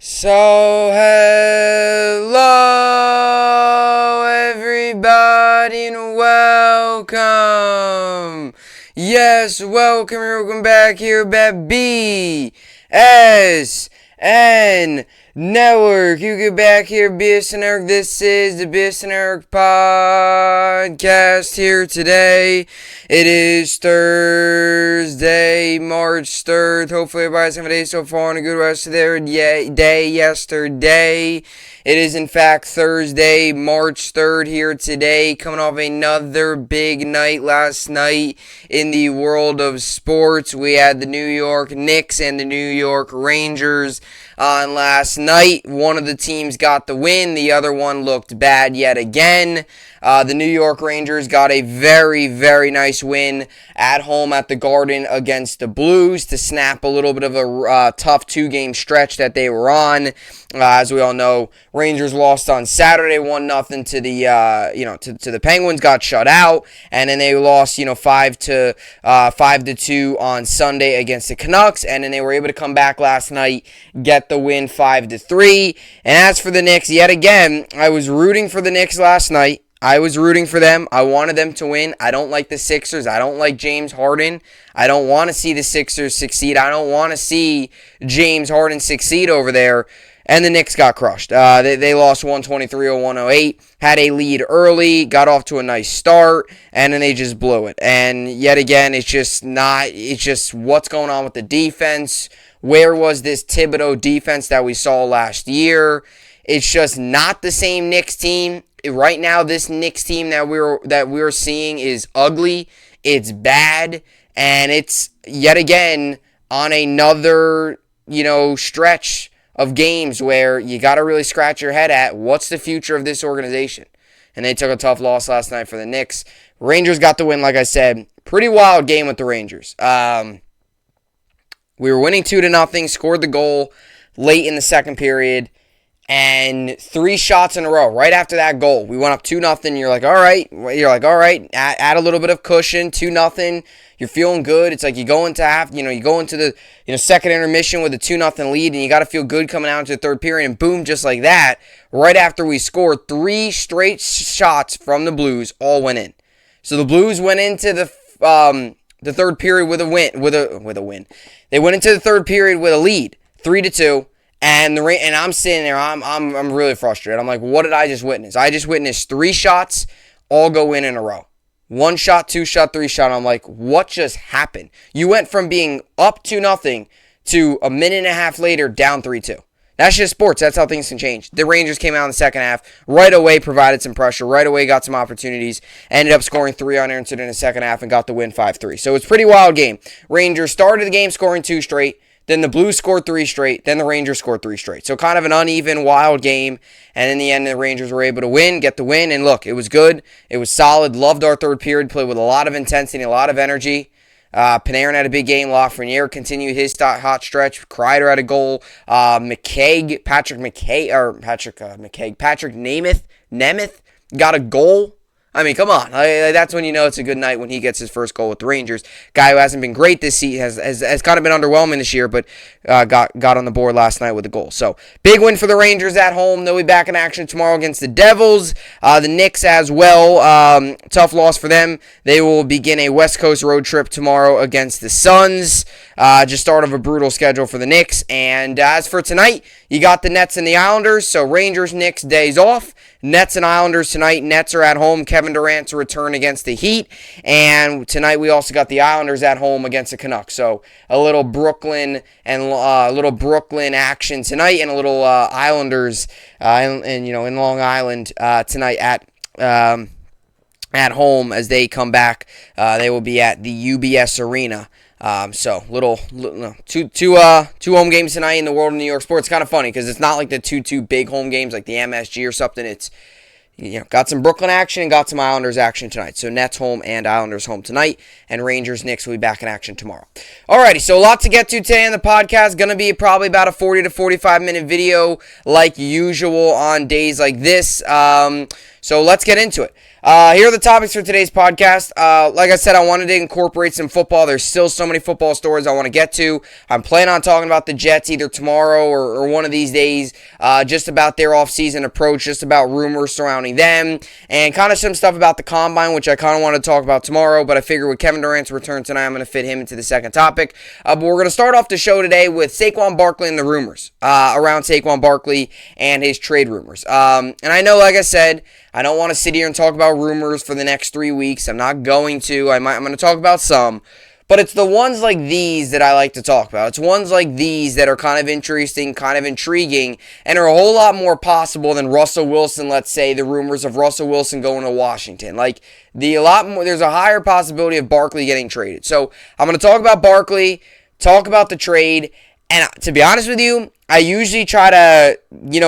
So, hello everybody and welcome. Yes, welcome back here at BSN Network. You get back here, BSN Network. This is the BSN Network podcast here today. It is Thursday, March 3rd. Hopefully everybody's having a day so far and a good rest of their day yesterday. It is in fact Thursday, March 3rd here today, coming off another big night last night in the world of sports. We had the New York Knicks and the New York Rangers on last night. One of the teams got the win. The other one looked bad yet again. The New York Rangers got a very, very nice win at home at the Garden against the Blues to snap a little bit of a tough two-game stretch that they were on. As we all know, Rangers lost on Saturday 1-0 to the to the Penguins, got shut out, and then they lost 5-2 on Sunday against the Canucks, and then they were able to come back last night, get the win 5-3. And as for the Knicks, yet again, I was rooting for the Knicks last night. I was rooting for them. I wanted them to win. I don't like the Sixers. I don't like James Harden. I don't want to see the Sixers succeed. I don't want to see James Harden succeed over there. And the Knicks got crushed. They lost 123-108, had a lead early, got off to a nice start, and then they just blew it. And yet again, it's just what's going on with the defense. Where was this Thibodeau defense that we saw last year? It's just not the same Knicks team. Right now, this Knicks team that we're seeing is ugly. It's bad, and it's yet again on another stretch of games where you got to really scratch your head at what's the future of this organization. And they took a tough loss last night for the Knicks. Rangers got the win, like I said. Pretty wild game with the Rangers. We were winning 2-0, scored the goal late in the second period. And 3 shots in a row right after that goal. We went up 2-0. You're like, all right. Add a little bit of cushion. 2-0. You're feeling good. It's like you go into the second intermission with a 2-0 lead, and you got to feel good coming out into the third period. And boom, just like that, right after we scored, 3 straight shots from the Blues all went in. So the Blues went into the third period with a win. They went into the third period with a lead, 3-2. And I'm sitting there, I'm really frustrated. I'm like, what did I just witness? I just witnessed 3 shots all go in a row. 1 shot, 2 shot, 3 shot. I'm like, what just happened? You went from being up 2-0 to a minute and a half later down 3-2. That's just sports. That's how things can change. The Rangers came out in the second half, right away provided some pressure, right away got some opportunities, ended up scoring 3 unanswered in the second half and got the win 5-3. So it's a pretty wild game. Rangers started the game scoring 2 straight. Then the Blues scored 3 straight. Then the Rangers scored 3 straight. So kind of an uneven, wild game. And in the end, the Rangers were able to get the win. And look, it was good. It was solid. Loved our third period. Played with a lot of intensity, a lot of energy. Panarin had a big game. Lafreniere continued his hot stretch. Kreider had a goal. Patrick Nemeth got a goal. I mean, come on. That's when you know it's a good night when he gets his first goal with the Rangers. Guy who hasn't been great this season, has kind of been underwhelming this year, but got on the board last night with a goal. So, big win for the Rangers at home. They'll be back in action tomorrow against the Devils. The Knicks as well. Tough loss for them. They will begin a West Coast road trip tomorrow against the Suns. Just start of a brutal schedule for the Knicks. And as for tonight, you got the Nets and the Islanders. So, Rangers, Knicks, days off. Nets and Islanders tonight. Nets are at home. Kevin Durant to return against the Heat. And tonight we also got the Islanders at home against the Canucks. So a little Brooklyn action tonight, and a little Islanders in Long Island tonight at home as they come back. They will be at the UBS Arena. So two home games tonight in the world of New York sports. It's kind of funny because it's not like the two big home games like the MSG or something. It's got some Brooklyn action and got some Islanders action tonight. So Nets home and Islanders home tonight, and Rangers Knicks will be back in action tomorrow. Alrighty, so a lot to get to today on the podcast. Going to be probably about a 40 to 45 minute video like usual on days like this. So let's get into it. Here are the topics for today's podcast. Like I said, I wanted to incorporate some football. There's still so many football stories I want to get to. I'm planning on talking about the Jets either tomorrow or one of these days, just about their offseason approach, just about rumors surrounding them, and kind of some stuff about the Combine, which I kind of want to talk about tomorrow, but I figure with Kevin Durant's return tonight, I'm going to fit him into the second topic. But we're going to start off the show today with Saquon Barkley and the rumors around Saquon Barkley and his trade rumors. And I know, like I said, I don't want to sit here and talk about rumors for the next 3 weeks. I'm not going to. I'm going to talk about some. But it's the ones like these that I like to talk about. It's ones like these that are kind of interesting, kind of intriguing, and are a whole lot more possible than Russell Wilson, let's say, the rumors of Russell Wilson going to Washington. There's a higher possibility of Barkley getting traded. So I'm going to talk about Barkley, talk about the trade, and to be honest with you, I usually try to,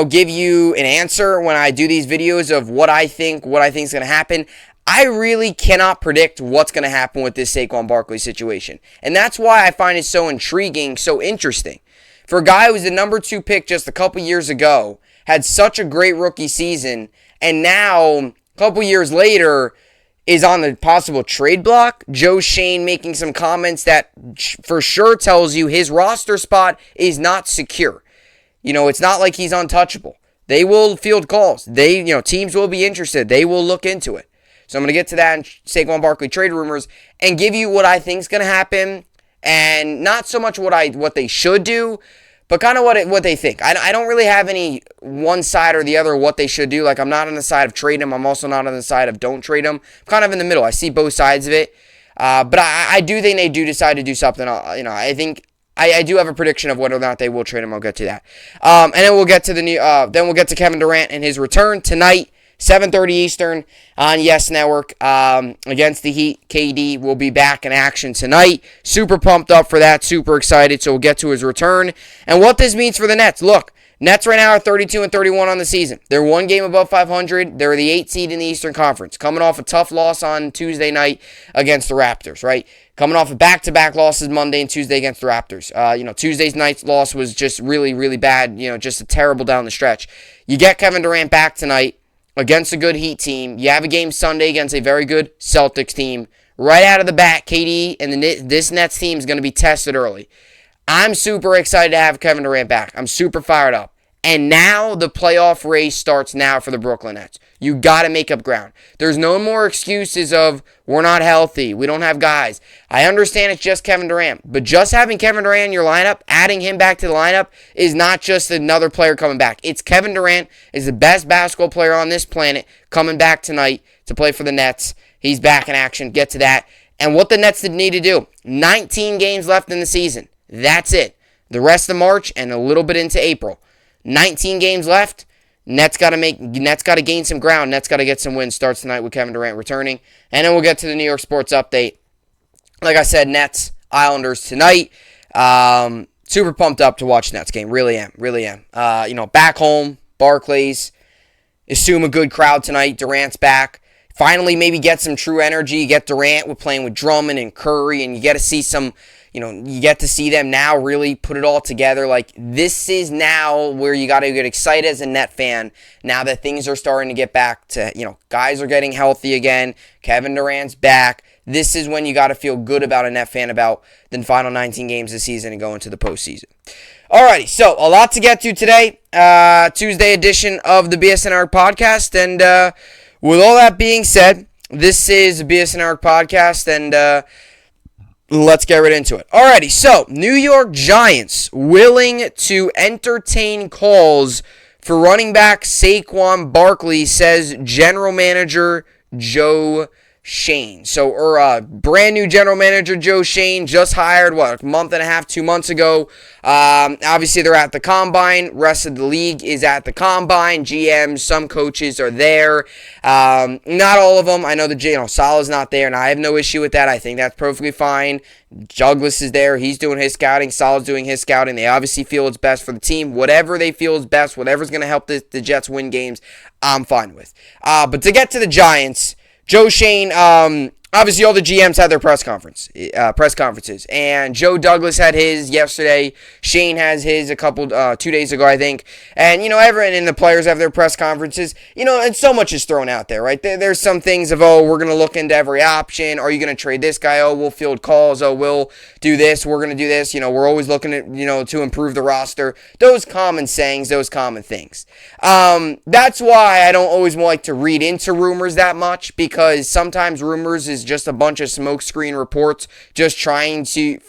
give you an answer when I do these videos of what I think is going to happen. I really cannot predict what's going to happen with this Saquon Barkley situation. And that's why I find it so intriguing, so interesting. For a guy who was the number 2 pick just a couple years ago, had such a great rookie season, and now, a couple years later, is on the possible trade block. Joe Shane making some comments that for sure tells you his roster spot is not secure. It's not like he's untouchable. They will field calls. Teams will be interested. They will look into it. So I'm going to get to that in Saquon Barkley trade rumors and give you what I think is going to happen, and not so much what they should do, but kind of what they think. I don't really have any one side or the other what they should do. Like, I'm not on the side of trade him. I'm also not on the side of don't trade him. I'm kind of in the middle. I see both sides of it. But I do think they do decide to do something. I think I do have a prediction of whether or not they will trade him. I'll get to that. And then we'll get to Kevin Durant and his return tonight, 7:30 Eastern on Yes Network against the Heat. KD will be back in action tonight. Super pumped up for that. Super excited. So we'll get to his return and what this means for the Nets. Look, Nets right now are 32-31 on the season. They're one game above 500. They're the 8th seed in the Eastern Conference, coming off a tough loss on Tuesday night against the Raptors, right? Coming off of back-to-back losses Monday and Tuesday against the Raptors. Tuesday's night's loss was just really, really bad. Just a terrible down the stretch. You get Kevin Durant back tonight against a good Heat team. You have a game Sunday against a very good Celtics team. Right out of the bat, KD and this Nets team is going to be tested early. I'm super excited to have Kevin Durant back. I'm super fired up. And now the playoff race starts now for the Brooklyn Nets. You got to make up ground. There's no more excuses of we're not healthy, we don't have guys. I understand it's just Kevin Durant, but just having Kevin Durant in your lineup, adding him back to the lineup, is not just another player coming back. It's Kevin Durant is the best basketball player on this planet coming back tonight to play for the Nets. He's back in action. Get to that. And what the Nets need to do, 19 games left in the season. That's it. The rest of March and a little bit into April. 19 games left. Nets got to gain some ground. Nets got to get some wins. Starts tonight with Kevin Durant returning. And then we'll get to the New York sports update. Like I said, Nets, Islanders tonight. Super pumped up to watch Nets game. Really am. Back home, Barclays. Assume a good crowd tonight. Durant's back. Finally, maybe get some true energy. You get Durant with playing with Drummond and Curry, and you get to see some. You get to see them now really put it all together. Like, this is now where you got to get excited as a Net fan now that things are starting to get back to, guys are getting healthy again. Kevin Durant's back. This is when you got to feel good about a Net fan about the final 19 games of the season and go into the postseason. Alrighty, so a lot to get to today. Tuesday edition of the BSN podcast. And with all that being said, this is the BSN podcast, and let's get right into it. Alrighty, so New York Giants willing to entertain calls for running back Saquon Barkley, says general manager Joe Shane. So, brand new general manager Joe Shane, just hired, a month and a half, 2 months ago. Obviously, they're at the Combine. Rest of the league is at the Combine. GMs, some coaches are there. Not all of them. I know Salah's not there, and I have no issue with that. I think that's perfectly fine. Douglas is there. He's doing his scouting. Salah's doing his scouting. They obviously feel it's best for the team. Whatever they feel is best, whatever's going to help the Jets win games, I'm fine with. But to get to the Giants, Joe Shane, obviously all the GMs had their press conferences, and Joe Douglas had his yesterday. Shane has his 2 days ago, I think. And, everyone and the players have their press conferences. And so much is thrown out there, right? There's some things of, we're going to look into every option. Are you going to trade this guy? We'll field calls. We'll do this. We're going to do this. We're always looking at, to improve the roster. Those common sayings, those common things. That's why I don't always like to read into rumors that much, because sometimes rumors is just a bunch of smokescreen reports, just trying to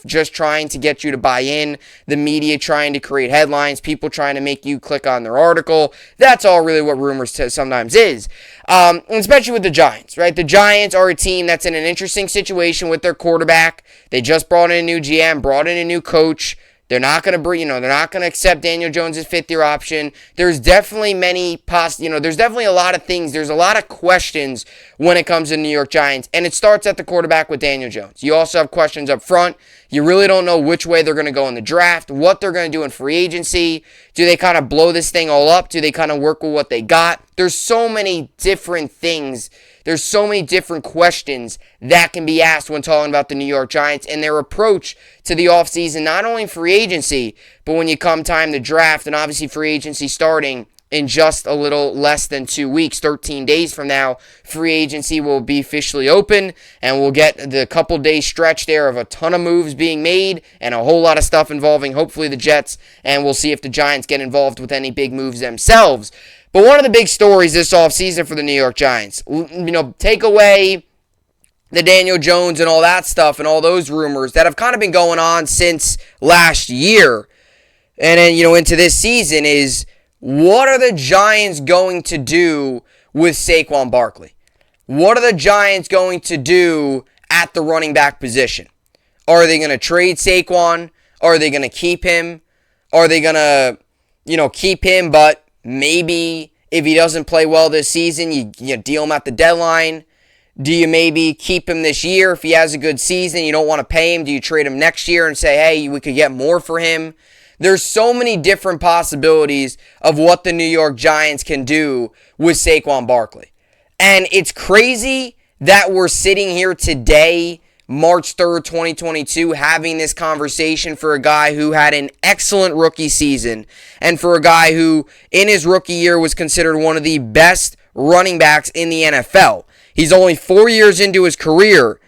get you to buy in, the media trying to create headlines, people trying to make you click on their article. That's all really what rumors sometimes is. Especially with the Giants, right? The Giants are a team that's in an interesting situation with their quarterback. They just brought in a new GM, brought in a new coach. They're not going to they're not going to accept Daniel Jones' fifth-year option. There's definitely there's definitely a lot of things. There's a lot of questions when it comes to the New York Giants, and it starts at the quarterback with Daniel Jones. You also have questions up front. You really don't know which way they're going to go in the draft, what they're going to do in free agency. Do they kind of blow this thing all up? Do they kind of work with what they got? There's so many different things. There's so many different questions that can be asked when talking about the New York Giants and their approach to the offseason, not only free agency, but when you come time to draft, and obviously free agency starting in just a little less than 2 weeks, 13 days from now, free agency will be officially open, and we'll get the couple days stretch there of a ton of moves being made and a whole lot of stuff involving hopefully the Jets, and we'll see if the Giants get involved with any big moves themselves. But one of the big stories this offseason for the New York Giants, take away the Daniel Jones and all that stuff and all those rumors that have kind of been going on since last year, and then, into this season, is what are the Giants going to do with Saquon Barkley? What are the Giants going to do at the running back position? Are they going to trade Saquon? Are they going to keep him? Are they going to, keep him, but maybe if he doesn't play well this season, you deal him at the deadline? Do you maybe keep him this year if he has a good season? You don't want to pay him. Do you trade him next year and say, hey, we could get more for him? There's so many different possibilities of what the New York Giants can do with Saquon Barkley. And it's crazy that we're sitting here today, March 3rd, 2022, having this conversation for a guy who had an excellent rookie season, and for a guy who, in his rookie year, was considered one of the best running backs in the NFL. He's only 4 years into his career,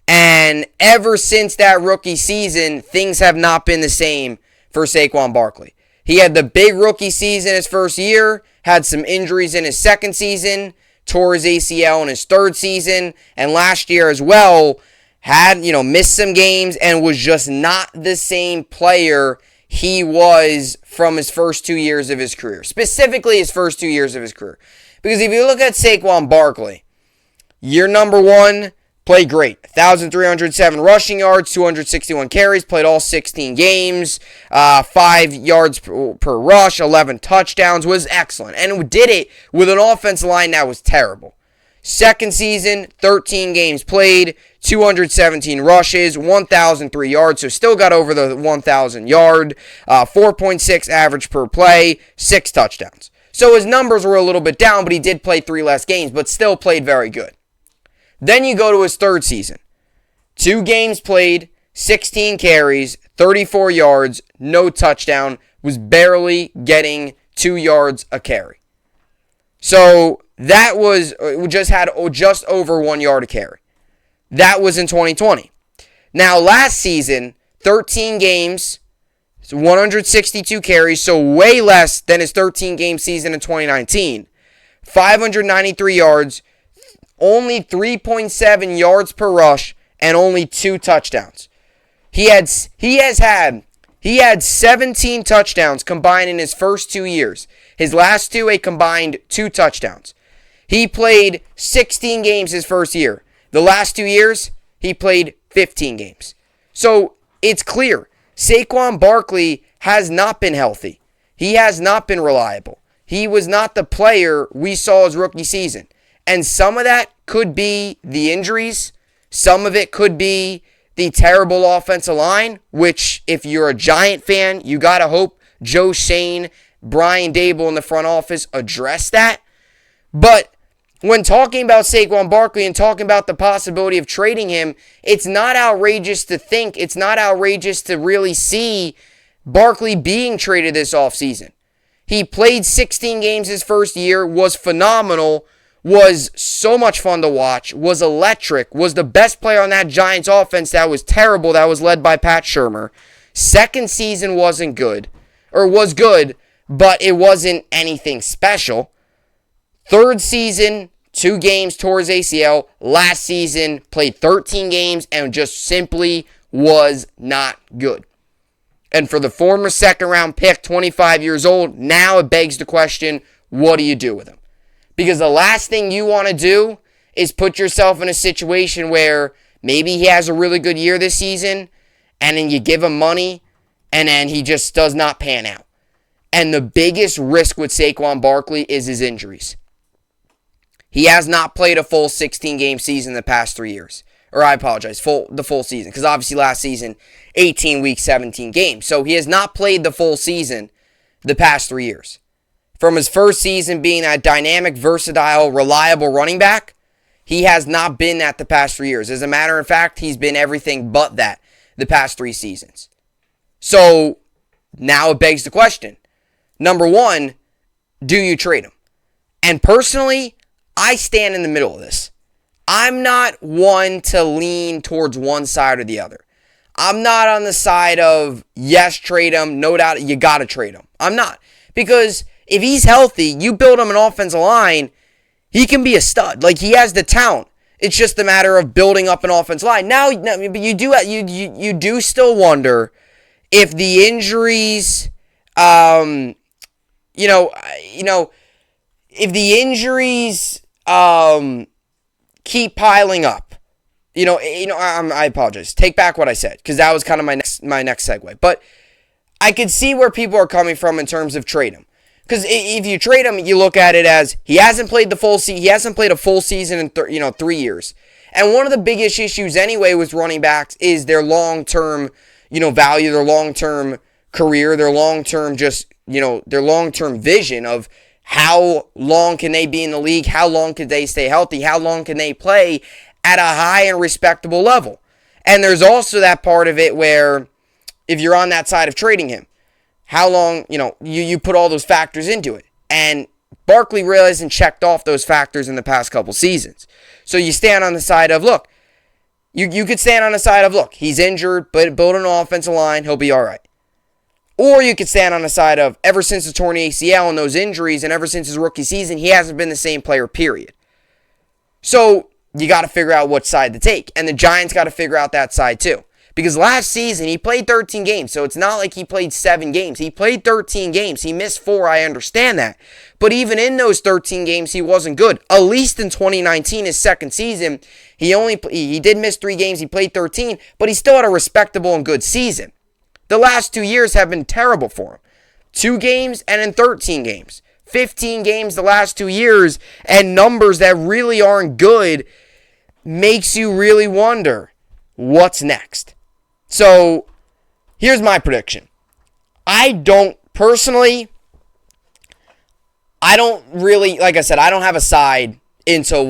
and ever since that rookie season, things have not been the same for Saquon Barkley. He had the big rookie season his first year, had some injuries in his second season, tore his ACL in his third season, and last year as well, had, missed some games and was just not the same player he was from his first 2 years of his career. Specifically his first 2 years of his career. Because if you look at Saquon Barkley, year number one, played great. 1,307 rushing yards, 261 carries, played all 16 games, 5 yards per rush, 11 touchdowns, was excellent. And did it with an offensive line that was terrible. Second season, 13 games played, 217 rushes, 1,003 yards, so still got over the 1,000 yard, 4.6 average per play, 6 touchdowns. So his numbers were a little bit down, but he did play 3 less games, but still played very good. Then you go to his third season. 2 games played, 16 carries, 34 yards, no touchdown, was barely getting 2 yards a carry. So that was, just over 1 yard a carry. That was in 2020. Now last season, 13 games, 162 carries, so way less than his 13-game season in 2019. 593 yards, only 3.7 yards per rush, and only 2 touchdowns. He had 17 touchdowns combined in his first 2 years. His last 2, a combined 2 touchdowns. He played 16 games his first year. The last 2 years, he played 15 games. So it's clear, Saquon Barkley has not been healthy. He has not been reliable. He was not the player we saw his rookie season. And some of that could be the injuries. Some of it could be the terrible offensive line, which if you're a Giant fan, you got to hope Joe Shane, Brian Dable in the front office address that. But when talking about Saquon Barkley and talking about the possibility of trading him, it's not outrageous to think, it's not outrageous to really see Barkley being traded this offseason. He played 16 games his first year, was phenomenal, was so much fun to watch, was electric, was the best player on that Giants offense that was terrible, that was led by Pat Shurmur. Second season wasn't good, or was good, but it wasn't anything special. Third season, 2 games towards ACL. Last season, played 13 games and just simply was not good. And for the former second-round pick, 25 years old, now it begs the question, what do you do with him? Because the last thing you want to do is put yourself in a situation where maybe he has a really good year this season, and then you give him money, and then he just does not pan out. And the biggest risk with Saquon Barkley is his injuries. He has not played a full 16-game season the past 3 years. Or I apologize, the full season. Because obviously last season, 18 weeks, 17 games. So he has not played the full season the past 3 years. From his first season being that dynamic, versatile, reliable running back, he has not been that the past 3 years. As a matter of fact, he's been everything but that the past 3 seasons. So now it begs the question. Number one, do you trade him? And personally, I stand in the middle of this. I'm not one to lean towards one side or the other. I'm not on the side of, yes, trade him, no doubt, you got to trade him. I'm not. Because if he's healthy, you build him an offensive line, he can be a stud. Like, he has the talent. It's just a matter of building up an offensive line. Now, but you do still wonder if the injuries, if the injuries keep piling up, I apologize. Take back what I said, because that was kind of my next segue. But I could see where people are coming from in terms of trade him. Because if you trade him, you look at it as he hasn't played the full season. He hasn't played a full season in 3 years. And one of the biggest issues anyway with running backs is their long-term, value, their long-term career, their long-term their long-term vision of how long can they be in the league, how long can they stay healthy, how long can they play at a high and respectable level. And there's also that part of it where if you're on that side of trading him, how long, you put all those factors into it. And Barkley really hasn't checked off those factors in the past couple seasons. So you stand on the side of, look, you could stand on the side of, look, he's injured, but build an offensive line, he'll be all right. Or you could stand on the side of, ever since the torn ACL and those injuries and ever since his rookie season, he hasn't been the same player, period. So you got to figure out what side to take. And the Giants got to figure out that side too. Because last season, he played 13 games, so it's not like he played 7 games. He played 13 games. He missed 4, I understand that. But even in those 13 games, he wasn't good. At least in 2019, his second season, he did miss 3 games. He played 13, but he still had a respectable and good season. The last 2 years have been terrible for him. 2 games and in 13 games. 15 games the last 2 years, and numbers that really aren't good makes you really wonder, what's next? So, here's my prediction. I don't really, like I said, I don't have a side into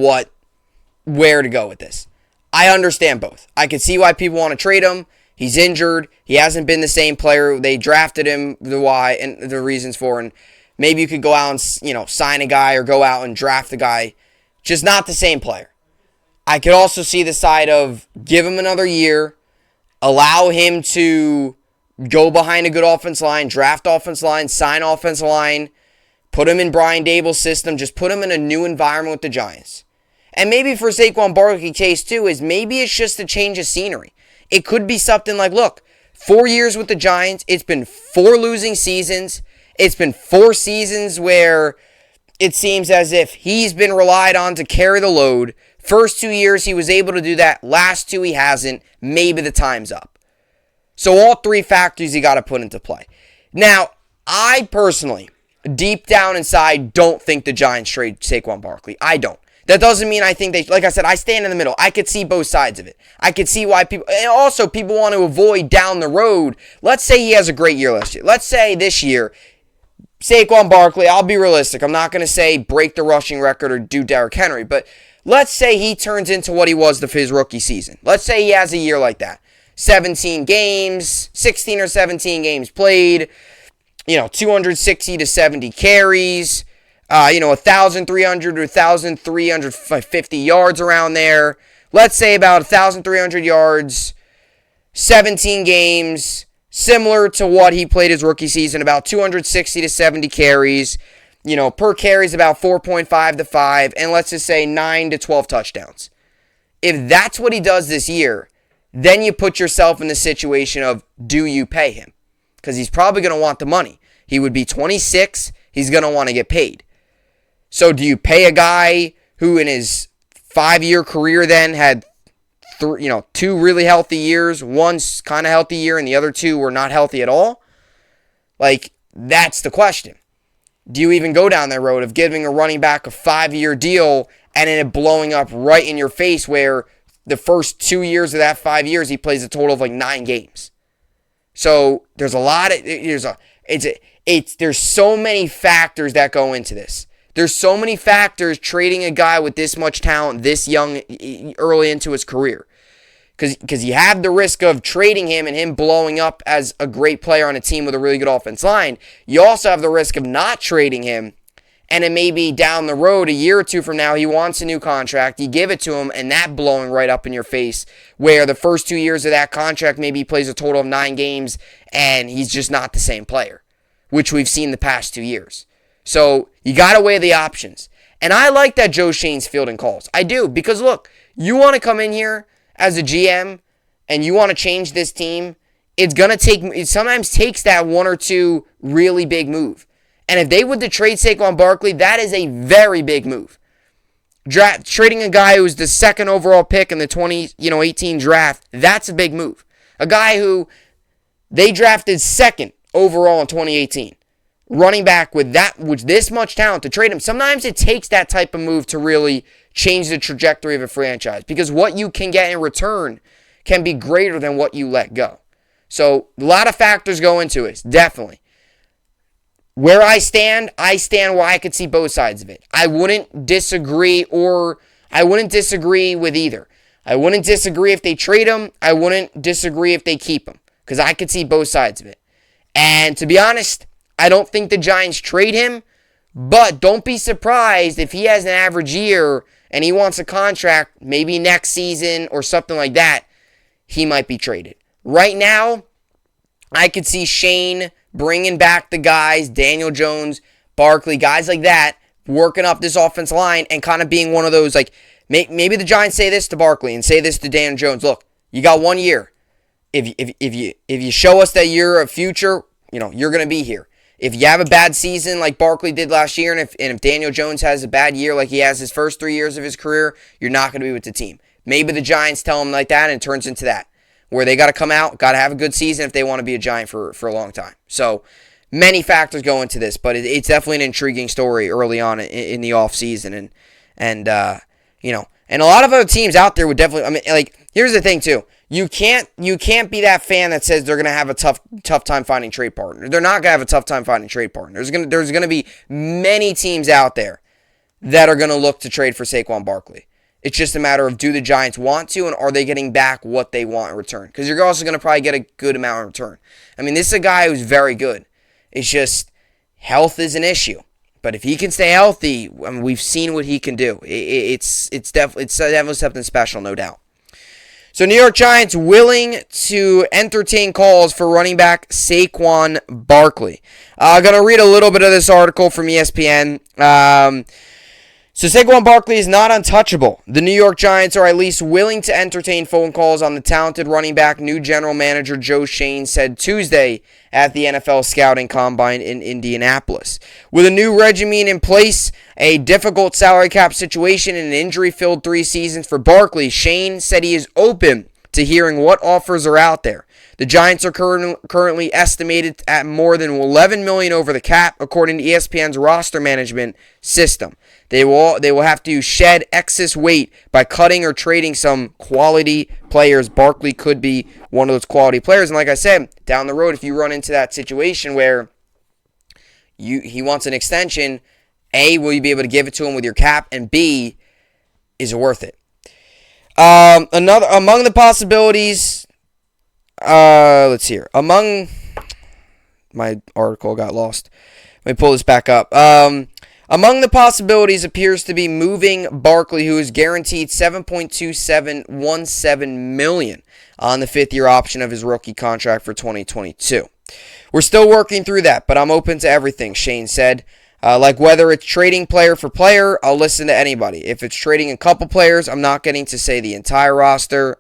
where to go with this. I understand both. I can see why people want to trade him. He's injured. He hasn't been the same player. They drafted him, the why and the reasons for, and maybe you could go out and, sign a guy or go out and draft a guy. Just not the same player. I could also see the side of give him another year, allow him to go behind a good offensive line, draft offensive line, sign offensive line, put him in Brian Dable's system, just put him in a new environment with the Giants. And maybe for Saquon Barkley case too is maybe it's just a change of scenery. It could be something like, look, 4 years with the Giants, it's been 4 losing seasons. It's been 4 seasons where it seems as if he's been relied on to carry the load. First 2 years he was able to do that. Last 2 he hasn't. Maybe the time's up. So all 3 factors you got to put into play. Now, I personally, deep down inside, don't think the Giants trade Saquon Barkley. I don't. That doesn't mean I think like I said, I stand in the middle. I could see both sides of it. I could see why people, and also people want to avoid down the road. Let's say he has a great year last year. Let's say this year Saquon Barkley, I'll be realistic. I'm not going to say break the rushing record or do Derrick Henry, but let's say he turns into what he was his rookie season. Let's say he has a year like that. 17 games, 16 or 17 games played, 260 to 70 carries, 1,300 to 1,350 yards around there. Let's say about 1,300 yards, 17 games, similar to what he played his rookie season, about 260 to 70 carries. Per carry is about 4.5 to 5, and let's just say 9 to 12 touchdowns. If that's what he does this year, then you put yourself in the situation of, do you pay him? Because he's probably going to want the money. He would be 26. He's going to want to get paid. So do you pay a guy who in his 5-year career then had 2 really healthy years, one's kind of healthy year, and the other 2 were not healthy at all? That's the question. Do you even go down that road of giving a running back a 5-year deal and then it blowing up right in your face where the first 2 years of that 5 years he plays a total of 9 games? So there's a lot of there's so many factors that go into this. There's so many factors trading a guy with this much talent this young, early into his career. Because you have the risk of trading him and him blowing up as a great player on a team with a really good offense line. You also have the risk of not trading him, and it may be down the road, a year or 2 from now, he wants a new contract, you give it to him, and that blowing right up in your face, where the first 2 years of that contract, maybe he plays a total of 9 games, and he's just not the same player, which we've seen the past 2 years. So you got to weigh the options. And I like that Joe Schoen's fielding calls. I do, because look, you want to come in here as a GM and you want to change this team, it sometimes takes that 1 or 2 really big move. And if they would to trade Saquon Barkley, that is a very big move. Trading a guy who was the 2nd overall pick in the 2018 draft, that's a big move. A guy who they drafted 2nd overall in 2018. Running back with this much talent, to trade him. Sometimes it takes that type of move to really change the trajectory of a franchise, because what you can get in return can be greater than what you let go. So a lot of factors go into it, definitely. Where I stand where I could see both sides of it. I wouldn't disagree with either. I wouldn't disagree if they trade him. I wouldn't disagree if they keep him, because I could see both sides of it. And to be honest, I don't think the Giants trade him, but don't be surprised if he has an average year and he wants a contract maybe next season or something like that, he might be traded. Right now, I could see Shane bringing back the guys, Daniel Jones, Barkley, guys like that, working up this offensive line and kind of being one of those, maybe the Giants say this to Barkley and say this to Daniel Jones. Look, you got 1 year. If you show us that you're a future, you're going to be here. If you have a bad season like Barkley did last year, and if Daniel Jones has a bad year like he has his first 3 years of his career, you're not going to be with the team. Maybe the Giants tell him like that, and it turns into that, where they got to come out, got to have a good season if they want to be a Giant for a long time. So many factors go into this, but it's definitely an intriguing story early on in the offseason. And a lot of other teams out there would definitely, here's the thing too. You can't be that fan that says they're going to have a tough time finding trade partner. They're not going to have a tough time finding trade partner. There's going to be many teams out there that are going to look to trade for Saquon Barkley. It's just a matter of, do the Giants want to, and are they getting back what they want in return? Because you're also going to probably get a good amount in return. This is a guy who's very good. It's just health is an issue. But if he can stay healthy, we've seen what he can do. It's definitely something special, no doubt. So New York Giants willing to entertain calls for running back Saquon Barkley. I'm going to read a little bit of this article from ESPN. So Saquon Barkley is not untouchable. The New York Giants are at least willing to entertain phone calls on the talented running back, new general manager Joe Schoen said Tuesday at the NFL Scouting Combine in Indianapolis. With a new regimen in place, a difficult salary cap situation, and an injury-filled 3 seasons for Barkley, Schoen said he is open to hearing what offers are out there. The Giants are currently estimated at more than $11 million over the cap, according to ESPN's roster management system. They will have to shed excess weight by cutting or trading some quality players. Barkley could be one of those quality players. And like I said, down the road, if you run into that situation where he wants an extension. A, will you be able to give it to him with your cap? And B, is it worth it? Among the possibilities, let's see here. My article got lost. Let me pull this back up. Among the possibilities appears to be moving Barkley, who is guaranteed $7.2717 million on the fifth-year option of his rookie contract for 2022. We're still working through that, but I'm open to everything, Shane said. Like whether it's trading player for player, I'll listen to anybody. If it's trading a couple players, I'm not going to say the entire roster.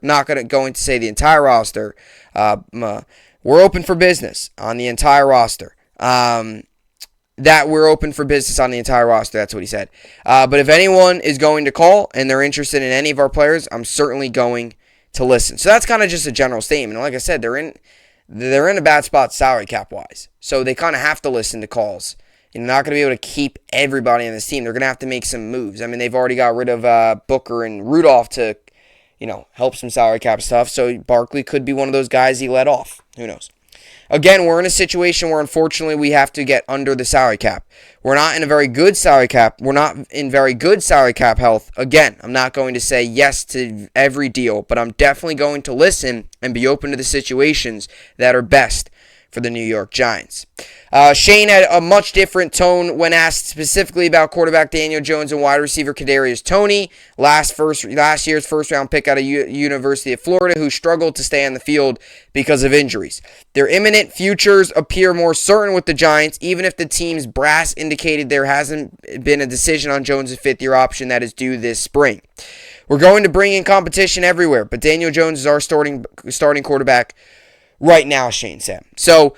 We're open for business on the entire roster. We're open for business on the entire roster. That's what he said. But if anyone is going to call and they're interested in any of our players, I'm certainly going to listen. So that's kind of just a general statement. Like I said, they're in a bad spot salary cap wise. So they kind of have to listen to calls. You're not going to be able to keep everybody on this team. They're going to have to make some moves. I mean, they've already got rid of Booker and Rudolph to, help some salary cap stuff. So Barkley could be one of those guys he let off. Who knows? Again, we're in a situation where, unfortunately, we have to get under the salary cap. We're not in a very good salary cap. We're not in very good salary cap health. Again, I'm not going to say yes to every deal, but I'm definitely going to listen and be open to the situations that are best for the New York Giants. Shane had a much different tone when asked specifically about quarterback Daniel Jones and wide receiver Kadarius Toney, last year's first-round pick out of University of Florida, who struggled to stay on the field because of injuries. Their imminent futures appear more certain with the Giants, even if the team's brass indicated there hasn't been a decision on Jones' fifth-year option that is due this spring. We're going to bring in competition everywhere, but Daniel Jones is our starting quarterback right now, Shane said. So,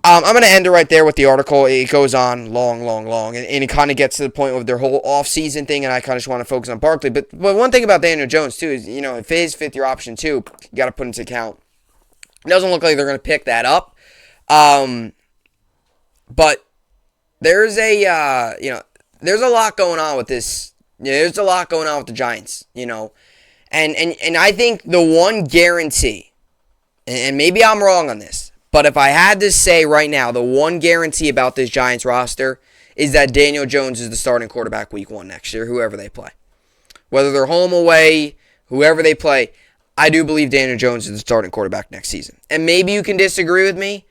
I'm going to end it right there with the article. It goes on long, and it kind of gets to the point of their whole offseason thing, and I kind of just want to focus on Barkley. But one thing about Daniel Jones, too, is, if his fifth-year option, too, you got to put into account. It doesn't look like they're going to pick that up. But there's a lot going on with this. There's a lot going on with the Giants, And I think the one guarantee, and maybe I'm wrong on this, but if I had to say right now, the one guarantee about this Giants roster is that Daniel Jones is the starting quarterback week 1 next year, whoever they play. Whether they're home, away, whoever they play, I do believe Daniel Jones is the starting quarterback next season. And maybe you can disagree with me,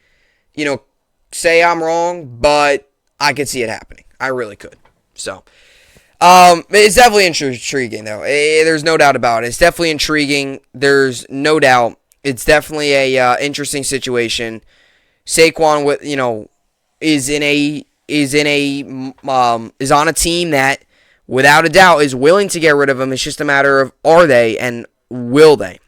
say I'm wrong, but I could see it happening. I really could. So, it's definitely intriguing, though. There's no doubt about it. It's definitely intriguing. There's no doubt. It's definitely a interesting situation. Saquon, is on a team that, without a doubt, is willing to get rid of him. It's just a matter of are they and will they?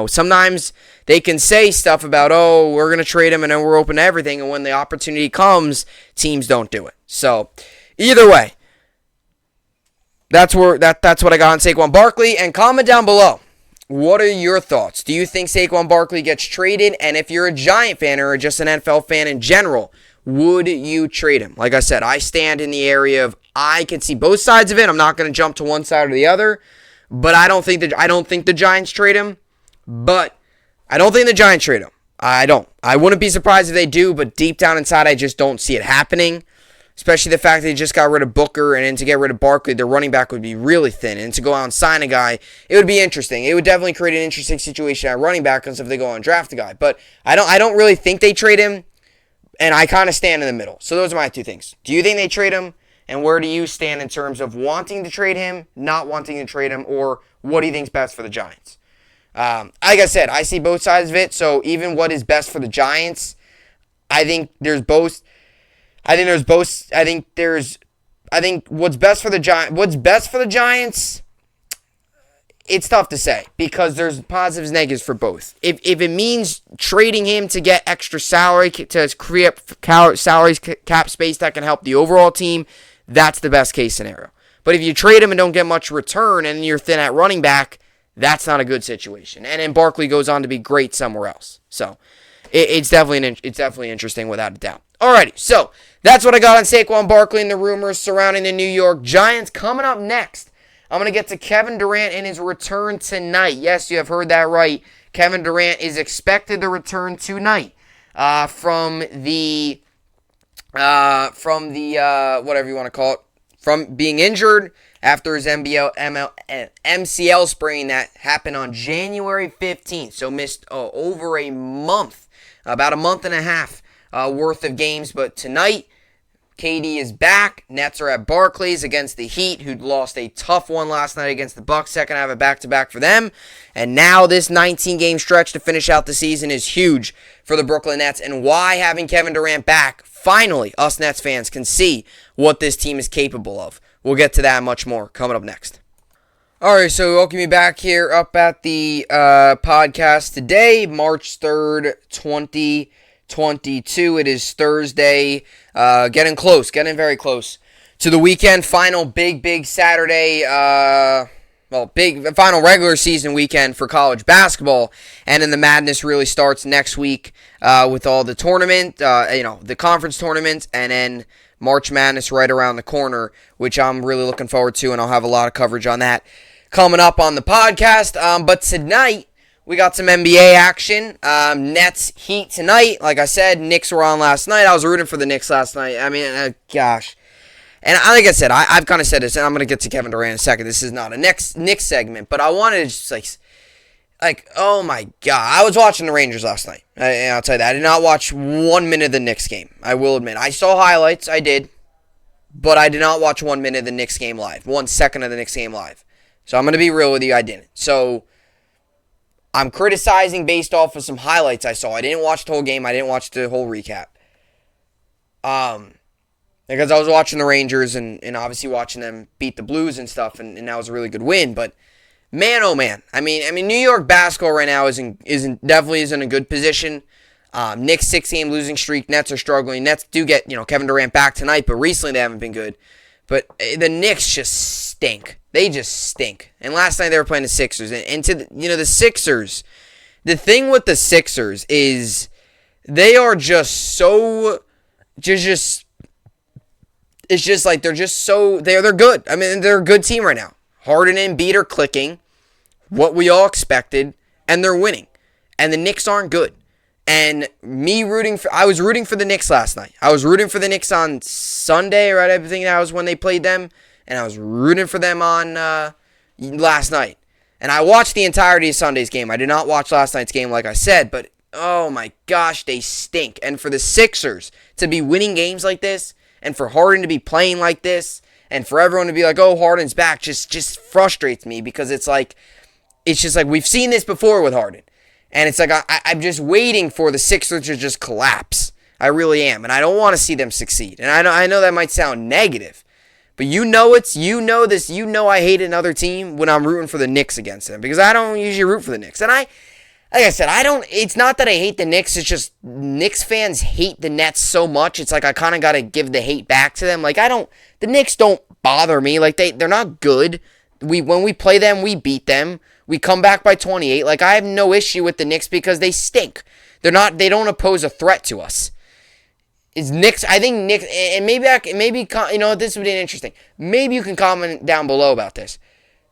Sometimes they can say stuff about, we're going to trade him and then we're open to everything, and when the opportunity comes, teams don't do it. So, either way, that's what I got on Saquon Barkley. And comment down below. What are your thoughts? Do you think Saquon Barkley gets traded? And if you're a Giant fan or just an NFL fan in general, would you trade him? Like I said, I stand in the area of I can see both sides of it. I'm not going to jump to one side or the other. But I don't think the Giants trade him. I don't. I wouldn't be surprised if they do, but deep down inside, I just don't see it happening. Especially the fact that they just got rid of Booker, and then to get rid of Barkley, their running back would be really thin. And to go out and sign a guy, it would be interesting. It would definitely create an interesting situation at running back if they go out and draft a guy. But I don't really think they trade him, and I kind of stand in the middle. So those are my two things. Do you think they trade him, and where do you stand in terms of wanting to trade him, not wanting to trade him, or what do you think is best for the Giants? Like I said, I see both sides of it. So even what is best for the Giants, I think there's both. I think what's best for the Giants, it's tough to say because there's positives and negatives for both. If it means trading him to get extra salary, to create salary cap space that can help the overall team, that's the best case scenario. But if you trade him and don't get much return and you're thin at running back, that's not a good situation. And then Barkley goes on to be great somewhere else. So it's definitely interesting without a doubt. Alrighty, so that's what I got on Saquon Barkley and the rumors surrounding the New York Giants. Coming up next, I'm going to get to Kevin Durant and his return tonight. Yes, you have heard that right. Kevin Durant is expected to return tonight from the from the, whatever you want to call it, from being injured after his MCL sprain that happened on January 15th. So missed over a month, about a month and a half worth of games. But tonight, KD is back. Nets are at Barclays against the Heat, who lost a tough one last night against the Bucks. Second half of back-to-back for them. And now this 19-game stretch to finish out the season is huge for the Brooklyn Nets. And why having Kevin Durant back, finally, us Nets fans can see what this team is capable of. We'll get to that and much more coming up next. All right, so welcome you back here up at the podcast today, March 3rd, 2022. It is Thursday, getting very close to the weekend. Final big Saturday, big final regular season weekend for college basketball, and then the madness really starts next week with all the tournament, the conference tournaments, and then March Madness right around the corner, which I'm really looking forward to, and I'll have a lot of coverage on that coming up on the podcast. But tonight, we got some NBA action. Nets Heat tonight. Like I said, Knicks were on last night. I was rooting for the Knicks last night. I mean, gosh. And like I said, I've kind of said this, and I'm going to get to Kevin Durant in a second. This is not a Knicks segment, but I wanted to just oh my God. I was watching the Rangers last night. I'll tell you that. I did not watch 1 minute of the Knicks game. I will admit. I saw highlights. I did. But I did not watch 1 minute of the Knicks game live. 1 second of the Knicks game live. So I'm going to be real with you. I didn't. So I'm criticizing based off of some highlights I saw. I didn't watch the whole game. I didn't watch the whole recap. Because I was watching the Rangers and obviously watching them beat the Blues and stuff, and that was a really good win. But man, oh man, I mean, New York basketball right now definitely isn't a good position. Knicks 6-game losing streak. Nets are struggling. Nets do get Kevin Durant back tonight, but recently they haven't been good. But the Knicks just stink. They just stink. And last night they were playing the Sixers, and to the Sixers. The thing with the Sixers is they are just so just. It's just like they're good. I mean, they're a good team right now. Harden and Embiid are clicking, what we all expected, and they're winning. And the Knicks aren't good. And I was rooting for the Knicks last night. I was rooting for the Knicks on Sunday, right? I think that was when they played them. And I was rooting for them on last night. And I watched the entirety of Sunday's game. I did not watch last night's game, like I said, but oh my gosh, they stink. And for the Sixers to be winning games like this, and for Harden to be playing like this, and for everyone to be like, oh, Harden's back, just frustrates me, because it's just like we've seen this before with Harden. And it's like I'm just waiting for the Sixers to just collapse. I really am. And I don't want to see them succeed. And I know that might sound negative, but I hate another team when I'm rooting for the Knicks against them, because I don't usually root for the Knicks. And like I said, it's not that I hate the Knicks, it's just Knicks fans hate the Nets so much, it's like I kind of got to give the hate back to them. Like, the Knicks don't bother me, like, they're not good. When we play them, we beat them. We come back by 28. Like, I have no issue with the Knicks because they stink. They don't pose a threat to us. I think Knicks, and this would be interesting. Maybe you can comment down below about this.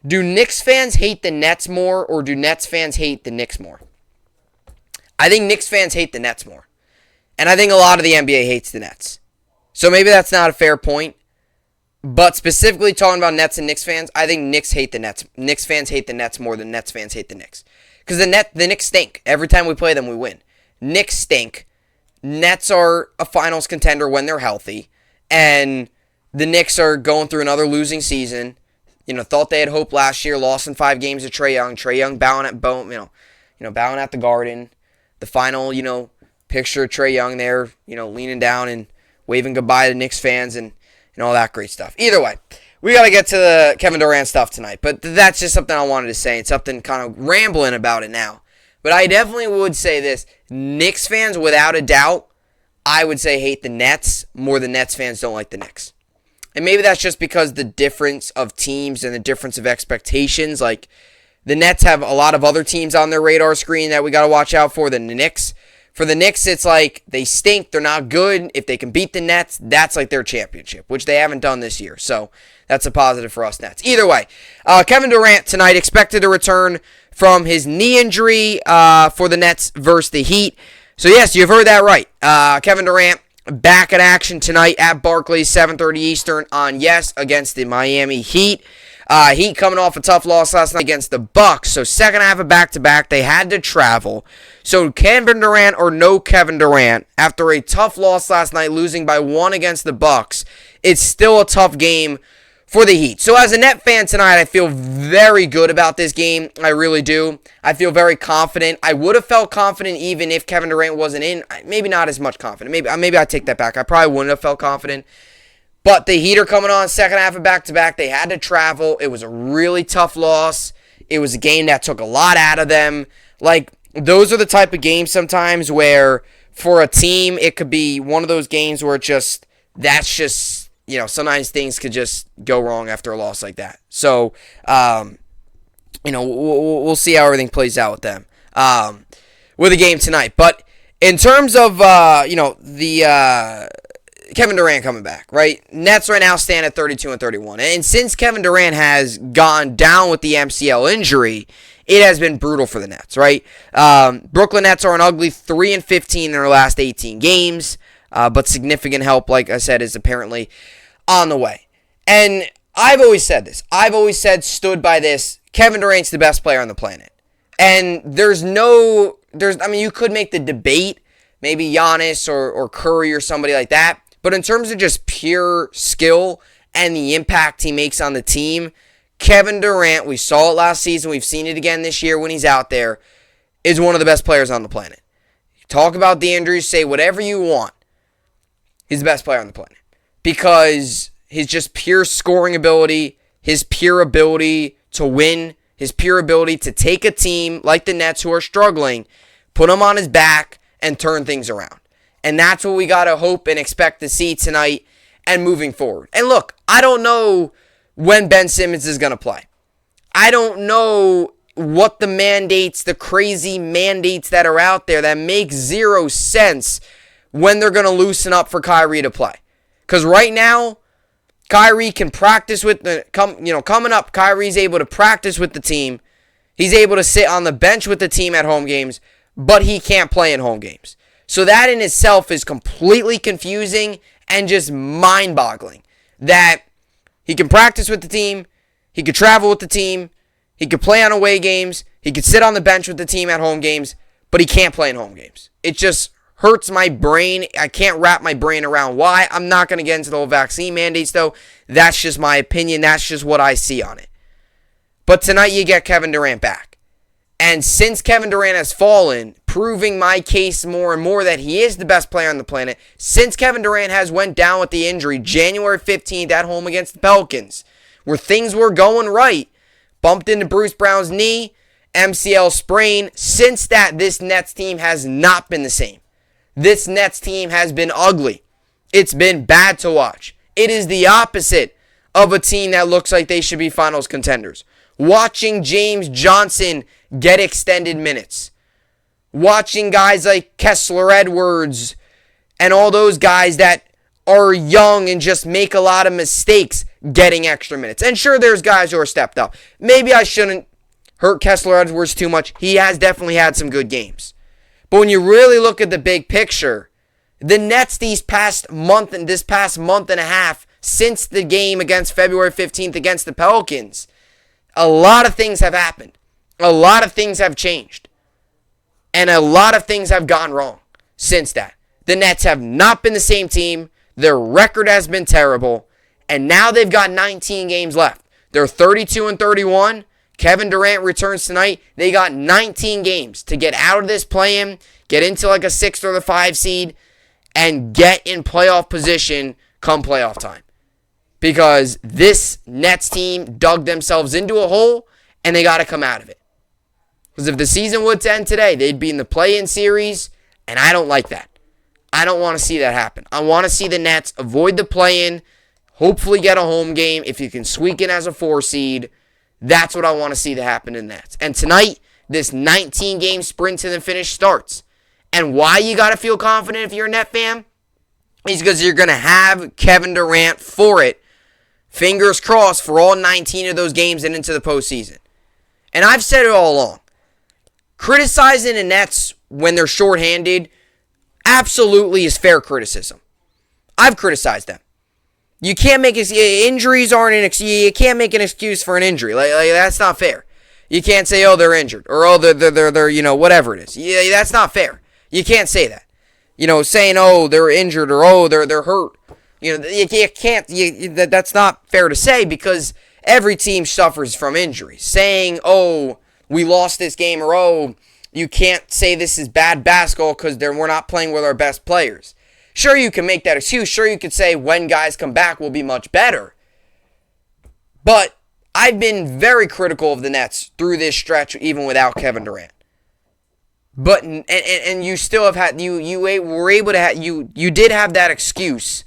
Do Knicks fans hate the Nets more, or do Nets fans hate the Knicks more? I think Knicks fans hate the Nets more. And I think a lot of the NBA hates the Nets. So maybe that's not a fair point. But specifically talking about Nets and Knicks fans, I think Knicks hate the Nets. Knicks fans hate the Nets more than Nets fans hate the Knicks. Because the Knicks stink. Every time we play them, we win. Knicks stink. Nets are a finals contender when they're healthy. And the Knicks are going through another losing season. Thought they had hope last year, lost in 5 games to Trae Young. Trae Young bowing at the Garden. The final, picture of Trae Young there, leaning down and waving goodbye to Knicks fans and all that great stuff. Either way, we got to get to the Kevin Durant stuff tonight. But that's just something I wanted to say. It's something kind of rambling about it now. But I definitely would say this. Knicks fans, without a doubt, I would say hate the Nets more than Nets fans don't like the Knicks. And maybe that's just because the difference of teams and the difference of expectations. Like, the Nets have a lot of other teams on their radar screen that we got to watch out for than the Knicks. For the Knicks, it's like they stink. They're not good. If they can beat the Nets, that's like their championship, which they haven't done this year. So that's a positive for us Nets. Either way, Kevin Durant tonight expected to return from his knee injury for the Nets versus the Heat. So yes, you've heard that right. Kevin Durant back in action tonight at Barclays, 7:30 Eastern on against the Miami Heat. Heat coming off a tough loss last night against the Bucks. So second half of back-to-back, they had to travel. So Kevin Durant or no Kevin Durant, after a tough loss last night, losing by 1 against the Bucks, it's still a tough game for the Heat. So as a Net fan tonight, I feel very good about this game. I really do. I feel very confident. I would have felt confident even if Kevin Durant wasn't in. Maybe not as much confident. Maybe I take that back. I probably wouldn't have felt confident. But the Heat are coming on second half of back-to-back. They had to travel. It was a really tough loss. It was a game that took a lot out of them. Like, those are the type of games sometimes where for a team, it could be one of those games where sometimes things could just go wrong after a loss like that. So, we'll see how everything plays out with them with the game tonight. But in terms of, Kevin Durant coming back, right? Nets right now stand at 32-31. And since Kevin Durant has gone down with the MCL injury, it has been brutal for the Nets, right? Brooklyn Nets are an ugly 3-15 in their last 18 games, but significant help, like I said, is apparently on the way. And I've always said this. Stood by this. Kevin Durant's the best player on the planet. And you could make the debate, maybe Giannis or Curry or somebody like that. But in terms of just pure skill and the impact he makes on the team, Kevin Durant, we saw it last season, we've seen it again this year when he's out there, is one of the best players on the planet. Talk about the injuries, say whatever you want. He's the best player on the planet. Because his just pure scoring ability, his pure ability to win, his pure ability to take a team like the Nets who are struggling, put them on his back, and turn things around. And that's what we got to hope and expect to see tonight and moving forward. And look, I don't know when Ben Simmons is going to play. I don't know what the crazy mandates that are out there that make zero sense when they're going to loosen up for Kyrie to play. Because right now, Kyrie can practice with coming up, Kyrie's able to practice with the team. He's able to sit on the bench with the team at home games, but he can't play in home games. So that in itself is completely confusing and just mind-boggling. That he can practice with the team, he could travel with the team, he could play on away games, he could sit on the bench with the team at home games, but he can't play in home games. It just hurts my brain. I can't wrap my brain around why. I'm not going to get into the whole vaccine mandates, though. That's just my opinion. That's just what I see on it. But tonight you get Kevin Durant back. And since Kevin Durant has fallen, proving my case more and more that he is the best player on the planet, since Kevin Durant has went down with the injury January 15th at home against the Pelicans, where things were going right, bumped into Bruce Brown's knee, MCL sprain, since that, this Nets team has not been the same. This Nets team has been ugly. It's been bad to watch. It is the opposite of a team that looks like they should be finals contenders. Watching James Johnson get extended minutes. Watching guys like Kessler Edwards and all those guys that are young and just make a lot of mistakes getting extra minutes. And sure, there's guys who are stepped up. Maybe I shouldn't hurt Kessler Edwards too much. He has definitely had some good games. But when you really look at the big picture, the Nets this past month and a half since the game against February 15th against the Pelicans, a lot of things have happened. A lot of things have changed. And a lot of things have gone wrong since that. The Nets have not been the same team. Their record has been terrible. And now they've got 19 games left. They're 32-31. Kevin Durant returns tonight. They got 19 games to get out of this play-in, get into like a 6th or the 5 seed, and get in playoff position come playoff time. Because this Nets team dug themselves into a hole, and they got to come out of it. Because if the season would end today, they'd be in the play-in series, and I don't like that. I don't want to see that happen. I want to see the Nets avoid the play-in, hopefully get a home game. If you can squeak in as a 4 seed, that's what I want to see that happen in the Nets. And tonight, this 19-game sprint to the finish starts. And why you got to feel confident if you're a Net fan is because you're going to have Kevin Durant for it. Fingers crossed for all 19 of those games and into the postseason. And I've said it all along. Criticizing the Nets when they're shorthanded absolutely is fair criticism. I've criticized them. You can't make injuries aren't an excuse. You can't make an excuse for an injury. Like that's not fair. You can't say, oh, they're injured, or oh, they're whatever it is. Yeah, that's not fair. You can't say that. Saying, oh, they're injured, or oh, they're hurt. You can't. That's not fair to say, because every team suffers from injuries. Saying, oh, we lost this game, or oh, you can't say this is bad basketball because we're not playing with our best players. Sure, you can make that excuse. Sure, you could say when guys come back, we'll be much better. But I've been very critical of the Nets through this stretch, even without Kevin Durant. But and you still have had you were able to have you did have that excuse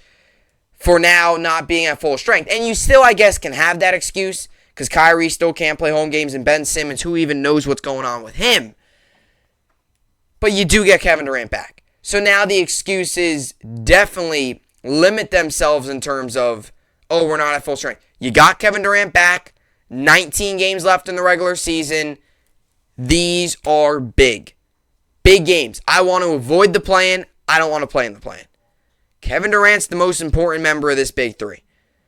for now not being at full strength, and you still, I guess, can have that excuse because Kyrie still can't play home games, and Ben Simmons, who even knows what's going on with him. But you do get Kevin Durant back. So now the excuses definitely limit themselves in terms of, oh, we're not at full strength. You got Kevin Durant back, 19 games left in the regular season. These are big. Big games. I want to avoid the play-in. I don't want to play in the play-in. Kevin Durant's the most important member of this big three.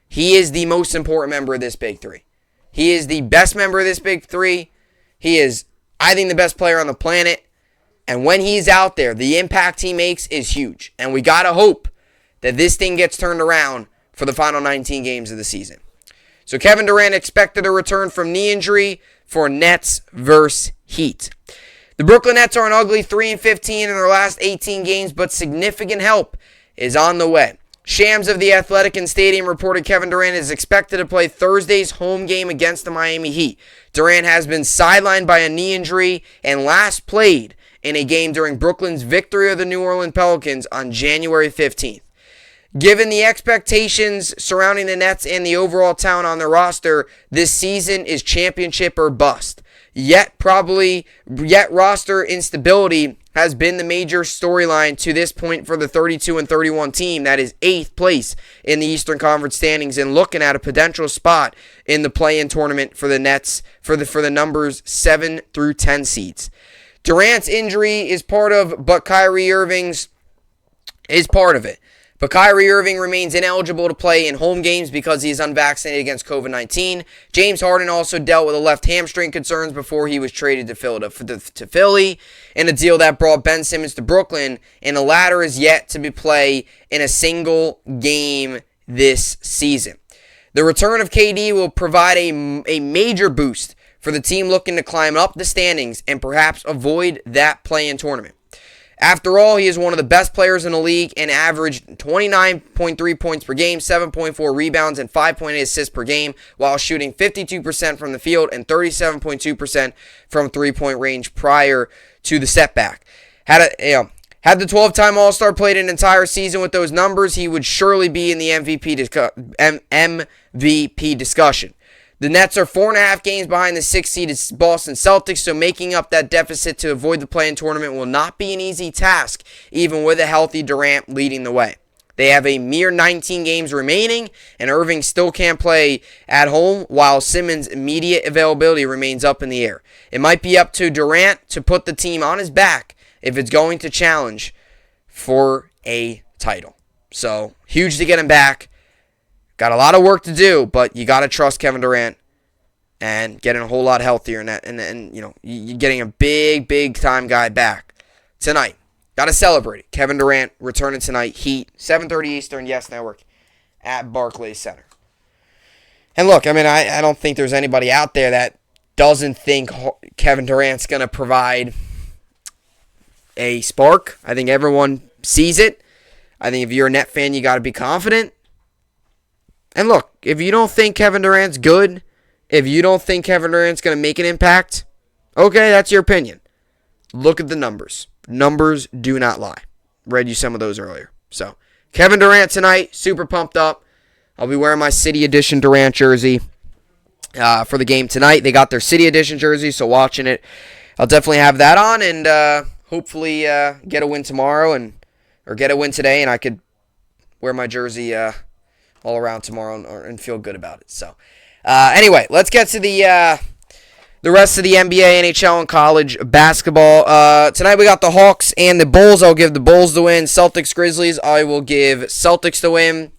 He is the most important member of this big three. He is the best member of this big three. He is, I think, the best player on the planet. And when he's out there, the impact he makes is huge. And we got to hope that this thing gets turned around for the final 19 games of the season. So Kevin Durant expected a return from knee injury for Nets versus Heat. The Brooklyn Nets are an ugly 3-15 in their last 18 games, but significant help is on the way. Shams of The Athletic and Stadium reported Kevin Durant is expected to play Thursday's home game against the Miami Heat. Durant has been sidelined by a knee injury and last played in a game during Brooklyn's victory of the New Orleans Pelicans on January 15th. Given the expectations surrounding the Nets and the overall talent on their roster, this season is championship or bust. Yet roster instability has been the major storyline to this point for the 32-31 team that is 8th place in the Eastern Conference standings and looking at a potential spot in the play-in tournament for the Nets for the numbers 7 through 10 seeds. Durant's injury is part of, but Kyrie Irving's is part of it. But Kyrie Irving remains ineligible to play in home games because he is unvaccinated against COVID-19. James Harden also dealt with a left hamstring concerns before he was traded to Philly in a deal that brought Ben Simmons to Brooklyn, and the latter is yet to be played in a single game this season. The return of KD will provide a major boost for the team looking to climb up the standings and perhaps avoid that play-in tournament. After all, he is one of the best players in the league and averaged 29.3 points per game, 7.4 rebounds, and 5.8 assists per game while shooting 52% from the field and 37.2% from three-point range prior to the setback. Had the 12-time All-Star played an entire season with those numbers, he would surely be in the MVP discussion. The Nets are 4.5 games behind the 6th-seeded Boston Celtics, so making up that deficit to avoid the play-in tournament will not be an easy task, even with a healthy Durant leading the way. They have a mere 19 games remaining, and Irving still can't play at home, while Simmons' immediate availability remains up in the air. It might be up to Durant to put the team on his back if it's going to challenge for a title. So, huge to get him back. Got a lot of work to do, but you got to trust Kevin Durant and getting a whole lot healthier in that. And you're getting a big time guy back tonight. Got to celebrate it. Kevin Durant returning tonight. Heat, 7:30 Eastern, Yes Network, at Barclays Center. And look, I don't think there's anybody out there that doesn't think Kevin Durant's going to provide a spark. I think everyone sees it. I think if you're a Net fan, you got to be confident. And look, if you don't think Kevin Durant's good, if you don't think Kevin Durant's going to make an impact, okay, that's your opinion. Look at the numbers. Numbers do not lie. Read you some of those earlier. So, Kevin Durant tonight, super pumped up. I'll be wearing my City Edition Durant jersey for the game tonight. They got their City Edition jersey, so watching it, I'll definitely have that on and hopefully get a win tomorrow or get a win today, and I could wear my jersey all around tomorrow and feel good about it. So, anyway, let's get to the the rest of the NBA, NHL, and college basketball. Tonight we got the Hawks and the Bulls. I'll give the Bulls the win. Celtics, Grizzlies, I will give Celtics the win.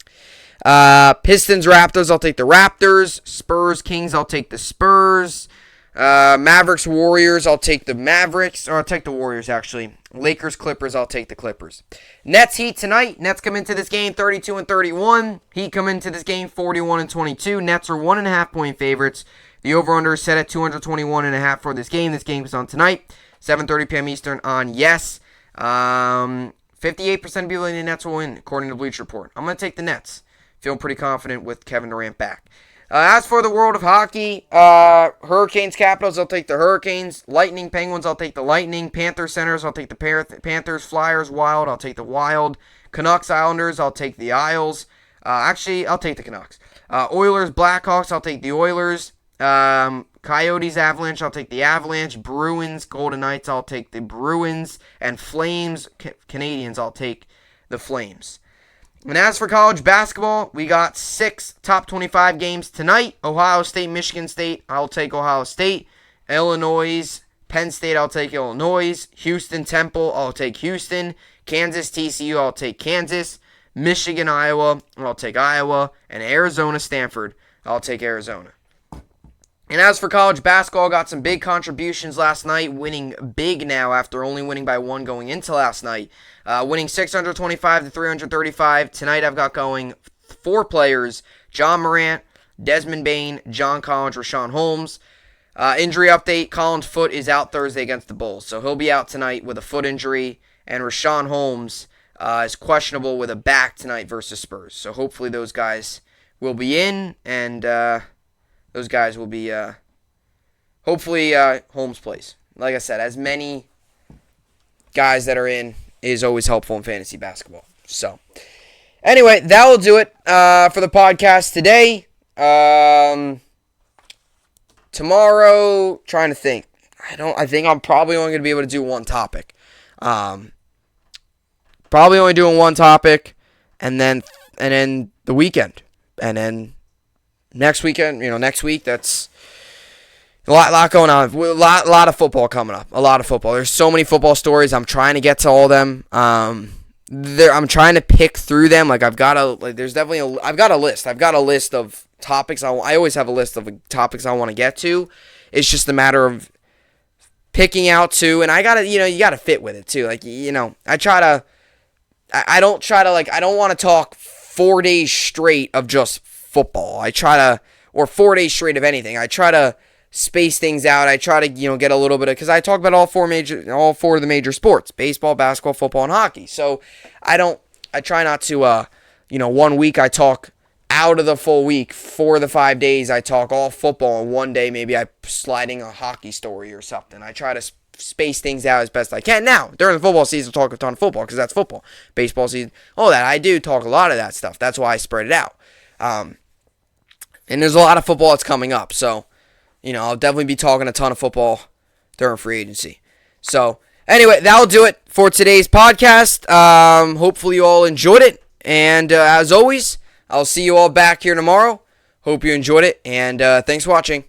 Pistons, Raptors, I'll take the Raptors. Spurs, Kings, I'll take the Spurs. Mavericks, Warriors, I'll take the Mavericks. Or I'll take the Warriors, actually. Lakers, Clippers, I'll take the Clippers. Nets, Heat tonight. Nets come into this game 32-31. Heat come into this game 41-22. Nets are 1.5-point favorites. The over-under is set at 221.5 for this game. This game is on tonight, 7:30 p.m. Eastern on Yes. 58% of people in the Nets will win, according to Bleacher Report. I'm going to take the Nets. Feeling pretty confident with Kevin Durant back. As for the world of hockey, Hurricanes, Capitals, I'll take the Hurricanes. Lightning, Penguins, I'll take the Lightning. Panthers, Senators, I'll take the Panthers. Flyers, Wild, I'll take the Wild. Canucks, Islanders, I'll take the Isles. Actually, I'll take the Canucks. Oilers, Blackhawks, I'll take the Oilers. Coyotes, Avalanche, I'll take the Avalanche. Bruins, Golden Knights, I'll take the Bruins. And Flames, Canadians, I'll take the Flames. And as for college basketball, we got 6 top 25 games tonight. Ohio State, Michigan State, I'll take Ohio State. Illinois, Penn State, I'll take Illinois. Houston, Temple, I'll take Houston. Kansas, TCU, I'll take Kansas. Michigan, Iowa, I'll take Iowa. And Arizona, Stanford, I'll take Arizona. And as for college basketball, got some big contributions last night, winning big now after only winning by 1 going into last night. Winning 625-335. Tonight I've got going 4 players: John Morant, Desmond Bane, John Collins, Rashawn Holmes. Injury update: Collins' foot is out Thursday against the Bulls, so he'll be out tonight with a foot injury. And Rashawn Holmes is questionable with a back tonight versus Spurs. So hopefully those guys will be in, and those guys will be, hopefully Holmes plays. Like I said, as many guys that are in is always helpful in fantasy basketball. So, anyway, that will do it for the podcast today. Tomorrow, trying to think. I think I'm probably only going to be able to do one topic. Probably only doing one topic, and then the weekend. And then next weekend, next week, that's a lot going on. A lot of football coming up. A lot of football. There's so many football stories. I'm trying to get to all of them. I'm trying to pick through them. Like I've got a list. I've got a list of topics. I always have a list of topics I want to get to. It's just a matter of picking out 2, and I gotta, you gotta fit with it too. Like, I don't want to talk 4 days straight of just football. Or 4 days straight of anything. I try to space things out. I try to, get a little bit of, because I talk about all four of the major sports: baseball, basketball, football, and hockey. So I try not to, 1 week I talk out of the full week. 4 of the 5 days I talk all football, and 1 day maybe I sliding a hockey story or something. I try to space things out as best I can. Now, during the football season, I'll talk a ton of football because that's football. Baseball season, all that. I do talk a lot of that stuff. That's why I spread it out. And there's a lot of football that's coming up. So, I'll definitely be talking a ton of football during free agency. So, anyway, that'll do it for today's podcast. Hopefully you all enjoyed it. And as always, I'll see you all back here tomorrow. Hope you enjoyed it. And thanks for watching.